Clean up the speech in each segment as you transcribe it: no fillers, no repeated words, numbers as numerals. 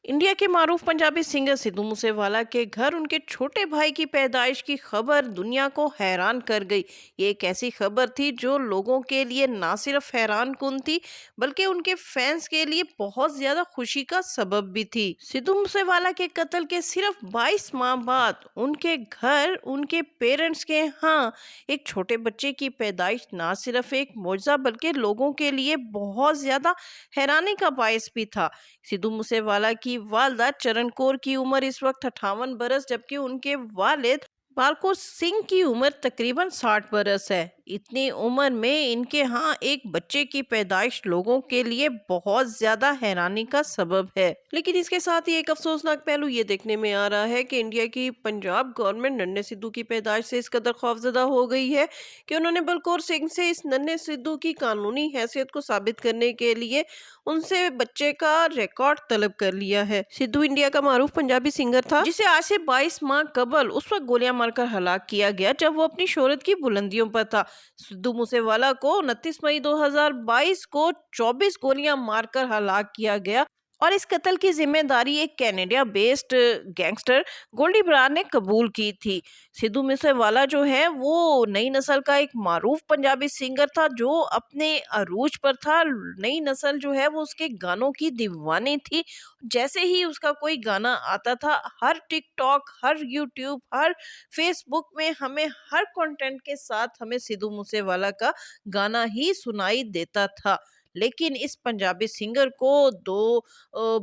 India के मारूफ Punjabi singer Sidhu Moosewala के घर उनके छोटे भाई की पैदाइश की खबर दुनिया को हैरान कर गई। ये एक ऐसी खबर थी जो लोगों के लिए ना सिर्फ हैरान कुन थी, बल्कि उनके फैंस के लिए बहुत ज्यादा खुशी का सबब भी थी। सिद्धू मूसेवाला के कत्ल के सिर्फ 22 माह बाद उनके घर उनके पेरेंट्स के यहाँ एक छोटे बच्चे की पैदाइश ना सिर्फ एक मौजज़ा बल्कि लोगों के लिए बहुत ज्यादा हैरानी का बायस भी था। सिद्धू मूसेवाला की वालदा चरण कौर की उम्र इस वक्त 58 बरस, जबकि उनके वालिद बालकोर सिंह की उम्र तकरीबन 60 बरस है। इतनी उम्र में इनके यहाँ एक बच्चे की पैदाइश लोगों के लिए बहुत ज्यादा हैरानी का सबब है। लेकिन इसके साथ ही एक अफसोसनाक पहलू ये देखने में आ रहा है कि इंडिया की पंजाब गवर्नमेंट नन्हे सिद्धू की पैदाइश से इस कदर खौफजदा हो गई है कि उन्होंने बलकौर सिंह से इस नन्हे सिद्धू की कानूनी हैसियत को साबित करने के लिए उनसे बच्चे का रिकॉर्ड तलब कर लिया है। सिद्धू इंडिया का मारूफ पंजाबी सिंगर था जिसे आज से 22 माह कबल उस वक्त गोलियां मारकर हलाक किया गया जब वो अपनी शोहरत की बुलंदियों पर था। सिद्धू मूसेवाला को 29 मई 2022 को 24 गोलियां मारकर हलाक किया गया और इस कत्ल की जिम्मेदारी एक Canada based gangster Goldy Brar ने कबूल की थी। सिद्धू मूसेवाला जो है वो नई नस्ल का एक मारूफ पंजाबी सिंगर था जो अपने अरूज पर था। नई नस्ल जो है वो उसके गानों की दीवानी थी। जैसे ही उसका कोई गाना आता था, हर टिकटॉक, हर यूट्यूब, हर फेसबुक में हमें हर कंटेंट के साथ हमें सिद्धू मूसेवाला का गाना ही सुनाई देता था। लेकिन इस पंजाबी सिंगर को 2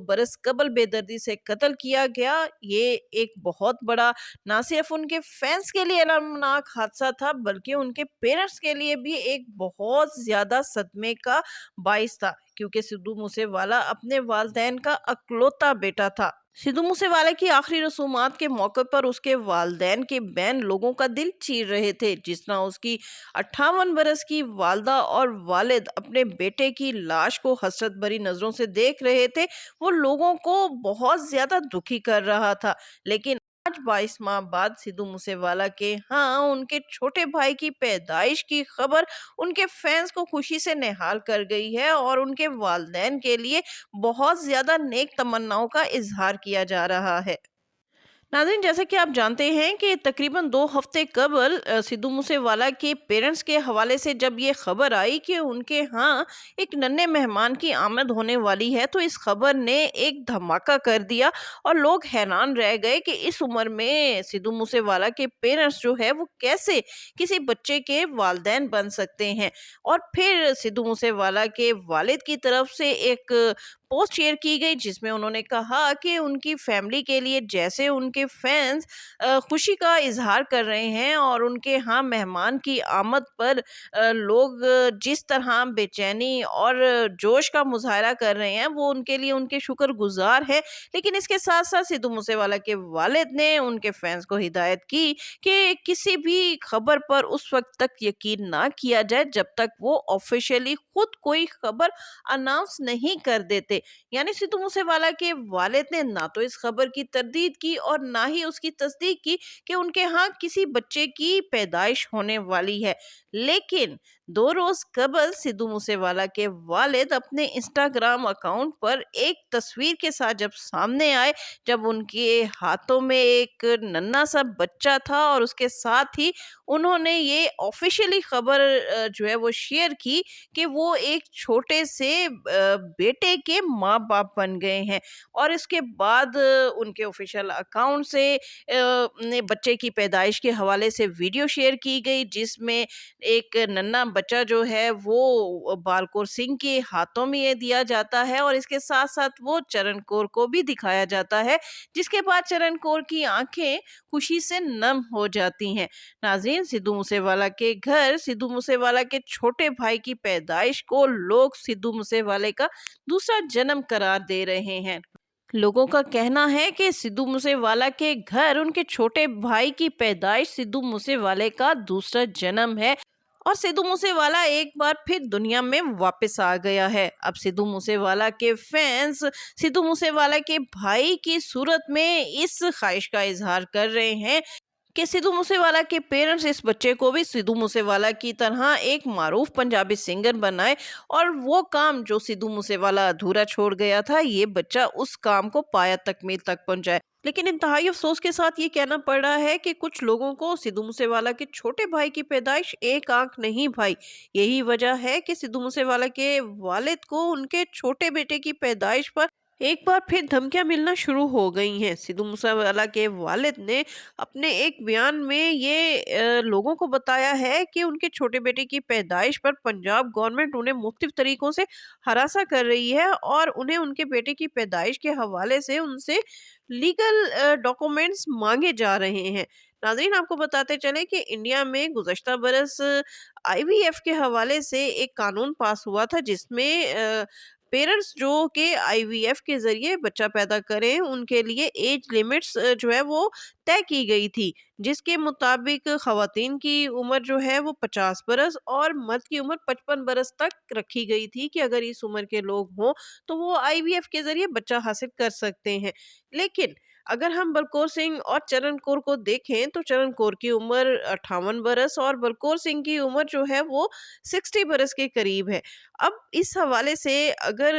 बरस कबल बेदर्दी से कत्ल किया गया। ये एक बहुत बड़ा ना सिर्फ उनके फैंस के लिए अलमनाक हादसा था, बल्कि उनके पेरेंट्स के लिए भी एक बहुत ज्यादा सदमे का बाइस था, क्योंकि सिद्धू मूसेवाला अपने वालदैन का अकलौता बेटा था। सिद्धू मूसेवाला की आखिरी रसूमात के मौके पर उसके वालदैन के बैन लोगों का दिल चीर रहे थे। जिस तरह उसकी 58 बरस की वालदा और वालिद अपने बेटे की लाश को हसरत भरी नजरों से देख रहे थे, वो लोगों को बहुत ज्यादा दुखी कर रहा था। लेकिन आज 22 माह बाद सिद्धू मूसेवाला के हाँ उनके छोटे भाई की पैदाइश की खबर उनके फैंस को खुशी से निहाल कर गई है और उनके वालदैन के लिए बहुत ज्यादा नेक तमन्नाओं का इजहार किया जा रहा है। नाज़रीन, जैसा कि आप जानते हैं कि तकरीबन 2 हफ्ते कबल सिद्धू मूसेवाला के पेरेंट्स के हवाले से जब ये खबर आई कि उनके यहाँ एक नन्हे मेहमान की आमद होने वाली है, तो इस खबर ने एक धमाका कर दिया और लोग हैरान रह गए कि इस उम्र में सिद्धू मूसेवाला के पेरेंट्स जो है वो कैसे किसी बच्चे के वालदैन बन सकते हैं। और फिर सिद्धू मूसेवाला के वालिद की तरफ से एक पोस्ट शेयर की गई जिसमें उन्होंने कहा कि उनकी फैमिली के लिए जैसे उनके फैंस खुशी का इजहार कर रहे हैं और उनके यहाँ मेहमान की आमद पर लोग जिस तरह बेचैनी और जोश का मुजाहरा कर रहे हैं, वो उनके लिए उनके शुक्रगुजार है। लेकिन इसके साथ साथ सिद्धू मूसेवाला के वालिद ने उनके फैंस को हिदायत की कि किसी भी खबर पर उस वक्त तक यकीन ना किया जाए जब तक वो ऑफिशियली खुद कोई खबर अनाउंस नहीं कर देते। यानी सिद्धू मूसेवाला के वालिद ने ना तो इस खबर की तरदीद की और ना ही उसकी तस्दीक की कि उनके यहाँ किसी बच्चे की पैदाइश होने वाली है। लेकिन 2 रोज कबल सिद्धू मूसेवाला के वालिद अपने इंस्टाग्राम अकाउंट पर एक तस्वीर के साथ जब सामने आए, जब उनके हाथों में एक नन्हा सा बच्चा था और उसके साथ ही उन्होंने ये ऑफिशियली खबर जो है वो शेयर की कि वो एक छोटे से बेटे के माँ बाप बन गए हैं। और इसके बाद उनके ऑफिशियल अकाउंट से ने बच्चे की पैदाइश के हवाले से वीडियो शेयर की गई जिसमें एक नन्हा बच्चा जो है वो बालकौर सिंह के हाथों में ये दिया जाता है और इसके साथ साथ वो चरण कौर को भी दिखाया जाता है, जिसके बाद चरण कौर की आंखें खुशी से नम हो जाती हैं। नाज़रीन, सिद्धू मूसेवाला के घर सिद्धू मूसेवाला के छोटे भाई की पैदाइश को लोग सिद्धू मूसेवाले का दूसरा जन्म करार दे रहे हैं। लोगों का कहना है कि सिद्धू मूसेवाला के घर उनके छोटे भाई की पैदाइश सिद्धू मूसेवाले का दूसरा जन्म है और सिद्धू मूसेवाला एक बार फिर दुनिया में वापस आ गया है। अब सिद्धू मूसेवाला के फैंस सिद्धू मूसेवाला के भाई की सूरत में इस ख्वाहिश का इजहार कर रहे हैं کہ सिद्धू मूसेवाला के पेरेंट्स इस बच्चे को भी सिद्धू मूसेवाला की तरह एक मारूफ पंजाबी सिंगर बनाए, और वो काम जो सिद्धू मूसेवाला अधूरा छोड़ गया था, ये बच्चा उस काम को पाया तकमील तक पहुंचाए। लेकिन इंतहाई अफसोस के साथ ये कहना पड़ रहा है कि कुछ लोगों को सिद्धू मूसेवाला के छोटे भाई की पैदाइश एक आंख नहीं भाई। यही वजह है कि सिद्धू मूसेवाला के वालिद को उनके छोटे बेटे की पैदाइश पर एक बार फिर धमकियां मिलना शुरू हो गई हैं। सिद्धू मूसेवाला के वालिद ने अपने एक बयान में ये लोगों को बताया है कि उनके छोटे बेटे की पैदाइश पर पंजाब गवर्नमेंट उन्हें मुख्तलिफ तरीकों से हरासा कर रही है, और उन्हें उनके बेटे की पैदाइश के हवाले से उनसे लीगल डॉक्यूमेंट्स मांगे जा रहे हैं। नाज़रीन, आपको बताते चले कि इंडिया में गुज़श्ता बरस आईवीएफ के हवाले से एक कानून पास हुआ था, जिसमें पेरेंट्स जो कि आईवीएफ के ज़रिए बच्चा पैदा करें, उनके लिए एज लिमिट्स जो है वो तय की गई थी, जिसके मुताबिक ख़वातीन की उम्र जो है वो 50 बरस और मर्द की उम्र 55 बरस तक रखी गई थी, कि अगर इस उम्र के लोग हों तो वो आईवीएफ के ज़रिए बच्चा हासिल कर सकते हैं। लेकिन अगर हम बलकौर सिंह और चरण कौर को देखें, तो चरण कौर की उम्र 58 बरस और बलकौर सिंह की उम्र जो है वो 60 बरस के करीब है। अब इस हवाले से अगर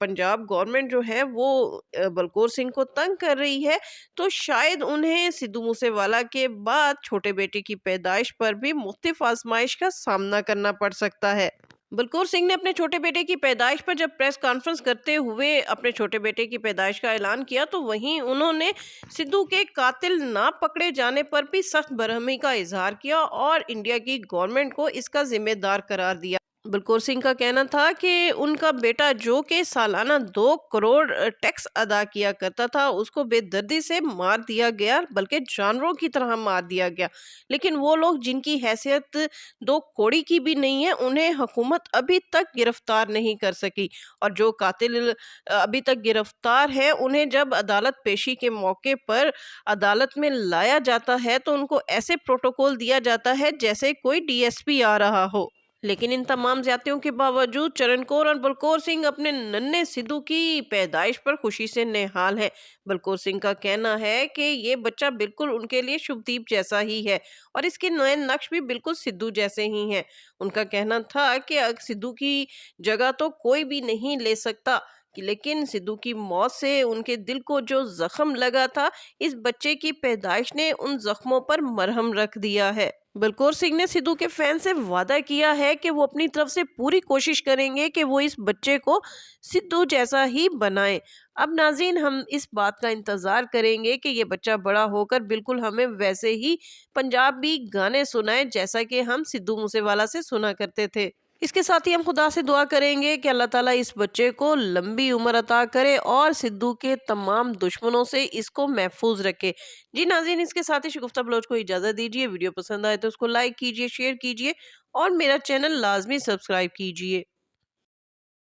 पंजाब गवर्नमेंट जो है वो बलकौर सिंह को तंग कर रही है, तो शायद उन्हें सिद्धू मूसेवाला के बाद छोटे बेटे की पैदाइश पर भी मुख्तलिफ आजमाइश का सामना करना पड़ सकता है। बलकौर सिंह ने अपने छोटे बेटे की पैदाइश पर जब प्रेस कॉन्फ्रेंस करते हुए अपने छोटे बेटे की पैदाइश का ऐलान किया, तो वहीं उन्होंने सिद्धू के कातिल ना पकड़े जाने पर भी सख्त बरहमी का इजहार किया और इंडिया की गवर्नमेंट को इसका जिम्मेदार करार दिया। बलकौर सिंह का कहना था कि उनका बेटा जो कि सालाना 2 करोड़ टैक्स अदा किया करता था, उसको बेदर्दी से मार दिया गया, बल्कि जानवरों की तरह मार दिया गया। लेकिन वो लोग जिनकी हैसियत 2 कौड़ी की भी नहीं है, उन्हें हुकूमत अभी तक गिरफ्तार नहीं कर सकी, और जो कातिल अभी तक गिरफ्तार है, उन्हें जब अदालत पेशी के मौके पर अदालत में लाया जाता है, तो उनको ऐसे प्रोटोकॉल दिया जाता है जैसे कोई डीएसपी आ रहा हो। लेकिन इन तमाम ज्यादतियों के बावजूद चरण कौर और बलकौर सिंह अपने नन्हे सिद्धू की पैदाइश पर खुशी से नेहाल है। बलकौर सिंह का कहना है कि ये बच्चा बिल्कुल उनके लिए शुभदीप जैसा ही है, और इसके नए नक्श भी बिल्कुल सिद्धू जैसे ही हैं। उनका कहना था कि सिद्धू की जगह तो कोई भी नहीं ले सकता, लेकिन सिद्धू की मौत से उनके दिल को जो जख्म लगा था, इस बच्चे की पैदाइश ने उन जख्मों पर मरहम रख दिया है। बलकौर सिंह ने सिद्धू के फैन से वादा किया है कि वो अपनी तरफ से पूरी कोशिश करेंगे कि वो इस बच्चे को सिद्धू जैसा ही बनाए। अब नाज़रीन, हम इस बात का इंतज़ार करेंगे कि ये बच्चा बड़ा होकर बिल्कुल हमें वैसे ही पंजाबी गाने सुनाए जैसा कि हम सिद्धू मूसेवाला से सुना करते थे। इसके साथ ही हम खुदा से दुआ करेंगे कि अल्लाह ताला इस बच्चे को लंबी उम्र अता करे और सिद्धू के तमाम दुश्मनों से इसको महफूज रखे। जी नाज़रीन, इसके साथ ही शगुफ्ता बलोच को इजाज़त दीजिए। वीडियो पसंद आए तो उसको लाइक कीजिए, शेयर कीजिए और मेरा चैनल लाजमी सब्सक्राइब कीजिए।